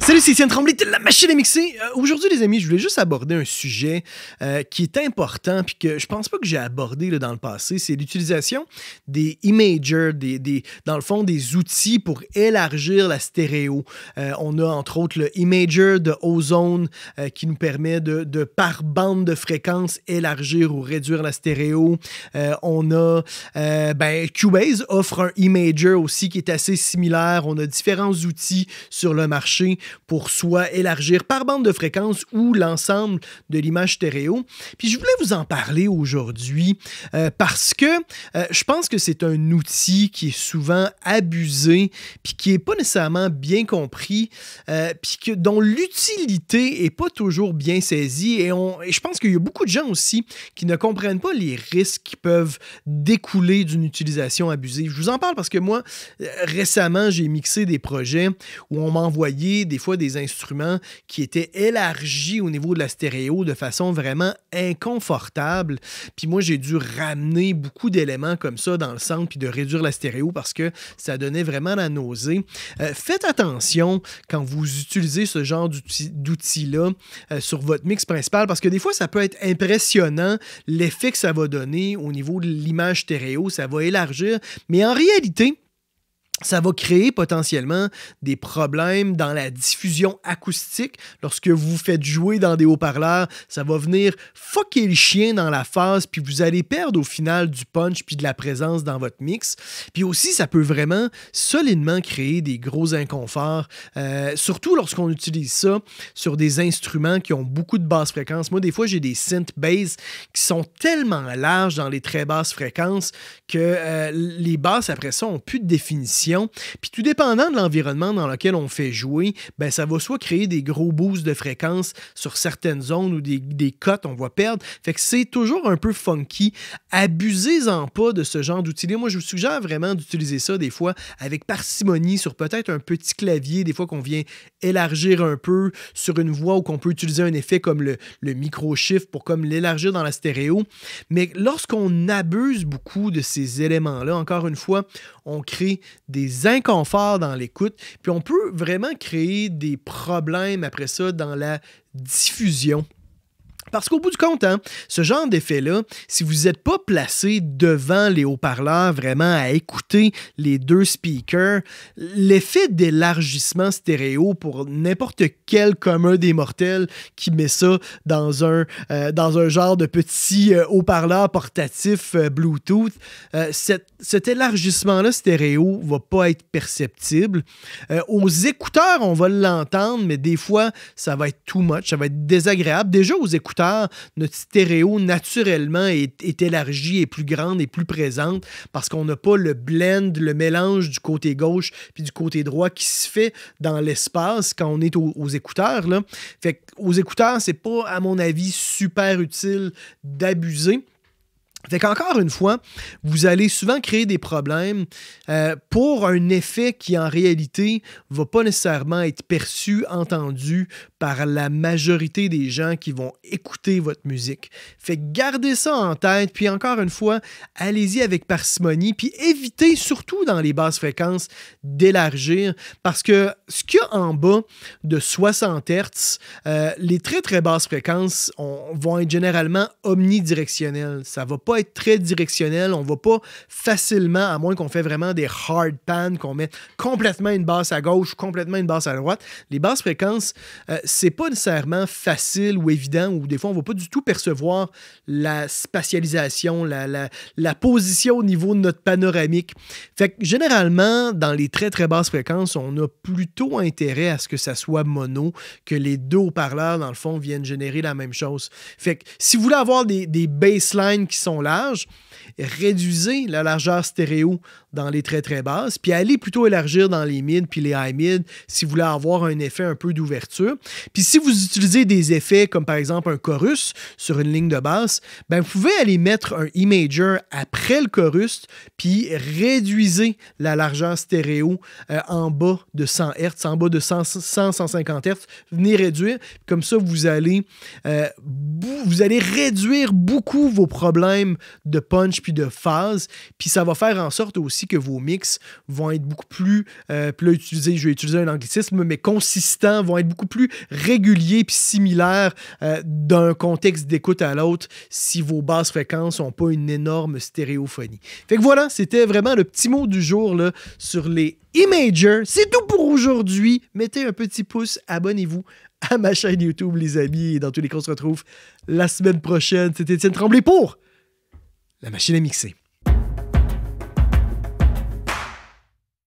Salut, c'est Étienne Tremblay de la machine à mixer. Aujourd'hui, les amis, je voulais juste aborder un sujet qui est important puis que je pense pas que j'ai abordé là, dans le passé. C'est l'utilisation des imagers, dans le fond, des outils pour élargir la stéréo. On a entre autres le imager de Ozone qui nous permet de par bande de fréquence, élargir ou réduire la stéréo. On a Cubase offre un imager aussi qui est assez similaire. On a différents outils sur le marché pour soit élargir par bande de fréquence ou l'ensemble de l'image stéréo. Puis je voulais vous en parler aujourd'hui parce que je pense que c'est un outil qui est souvent abusé puis qui n'est pas nécessairement bien compris puis dont l'utilité n'est pas toujours bien saisie et je pense qu'il y a beaucoup de gens aussi qui ne comprennent pas les risques qui peuvent découler d'une utilisation abusive. Je vous en parle parce que moi, récemment, j'ai mixé des projets où on m'a envoyé des fois des instruments qui étaient élargis au niveau de la stéréo de façon vraiment inconfortable. Puis moi, j'ai dû ramener beaucoup d'éléments comme ça dans le centre puis de réduire la stéréo parce que ça donnait vraiment la nausée. Faites attention quand vous utilisez ce genre d'outils-là sur votre mix principal parce que des fois, ça peut être impressionnant l'effet que ça va donner au niveau de l'image stéréo. Ça va élargir, mais en réalité, ça va créer potentiellement des problèmes dans la diffusion acoustique. Lorsque vous faites jouer dans des haut-parleurs, ça va venir fucker le chien dans la phase, puis vous allez perdre au final du punch puis de la présence dans votre mix. Puis aussi, ça peut vraiment solidement créer des gros inconforts, surtout lorsqu'on utilise ça sur des instruments qui ont beaucoup de basses fréquences. Moi, des fois, j'ai des synth bass qui sont tellement larges dans les très basses fréquences que les basses, après ça, n'ont plus de définition. Puis tout dépendant de l'environnement dans lequel on fait jouer, ben ça va soit créer des gros boosts de fréquences sur certaines zones ou des cotes, on va perdre. Fait que c'est toujours un peu funky. Abusez-en pas de ce genre d'outils-là. Moi, je vous suggère vraiment d'utiliser ça des fois avec parcimonie sur peut-être un petit clavier, des fois qu'on vient élargir un peu sur une voix ou qu'on peut utiliser un effet comme le micro-shift pour comme l'élargir dans la stéréo. Mais lorsqu'on abuse beaucoup de ces éléments-là, encore une fois, on crée des inconforts dans l'écoute, puis on peut vraiment créer des problèmes après ça dans la diffusion. Parce qu'au bout du compte, ce genre d'effet-là, si vous n'êtes pas placé devant les haut-parleurs vraiment à écouter les deux speakers, l'effet d'élargissement stéréo pour n'importe quel commun des mortels qui met ça dans un genre de petit haut-parleur portatif Bluetooth, cet élargissement-là stéréo va pas être perceptible. Aux écouteurs, on va l'entendre, mais des fois, ça va être too much, ça va être désagréable. Déjà, aux écouteurs, notre stéréo, naturellement, est élargie, est plus grande et plus présente parce qu'on n'a pas le blend, le mélange du côté gauche puis du côté droit qui se fait dans l'espace quand on est aux écouteurs, là. Fait qu'aux écouteurs, c'est pas, à mon avis, super utile d'abuser. Fait qu'encore une fois, vous allez souvent créer des problèmes pour un effet qui, en réalité, ne va pas nécessairement être perçu, entendu par la majorité des gens qui vont écouter votre musique. Fait que gardez ça en tête, puis encore une fois, allez-y avec parcimonie, puis évitez, surtout dans les basses fréquences, d'élargir, parce que ce qu'il y a en bas de 60 Hz, les très très basses fréquences vont être généralement omnidirectionnelles. Ça va pas être très directionnel, on va pas facilement, à moins qu'on fait vraiment des hard pans, qu'on met complètement une basse à gauche, complètement une basse à droite. Les basses fréquences, c'est pas nécessairement facile ou évident, ou des fois on va pas du tout percevoir la spatialisation, la position au niveau de notre panoramique. Fait que généralement, dans les très très basses fréquences, on a plutôt intérêt à ce que ça soit mono, que les deux haut-parleurs, dans le fond, viennent générer la même chose. Fait que si vous voulez avoir des basslines qui sont larges, réduisez la largeur stéréo dans les très très basses, puis allez plutôt élargir dans les mid puis les high mid si vous voulez avoir un effet un peu d'ouverture. Puis si vous utilisez des effets comme par exemple un chorus sur une ligne de basse, ben vous pouvez aller mettre un imager après le chorus puis réduisez la largeur stéréo en bas de 100 Hz, en bas de 100-150 Hz. Venez réduire, comme ça vous allez réduire beaucoup vos problèmes de punch puis de phase, puis ça va faire en sorte aussi aussi que vos mix vont être beaucoup plus, puis là, je vais utiliser un anglicisme, mais consistants, vont être beaucoup plus réguliers puis similaires d'un contexte d'écoute à l'autre si vos basses fréquences n'ont pas une énorme stéréophonie. Fait que voilà, c'était vraiment le petit mot du jour là, sur les E-Major. C'est tout pour aujourd'hui. Mettez un petit pouce, abonnez-vous à ma chaîne YouTube, les amis. Et dans tous les cas, on se retrouve la semaine prochaine. C'était Étienne Tremblay pour La Machine à mixer.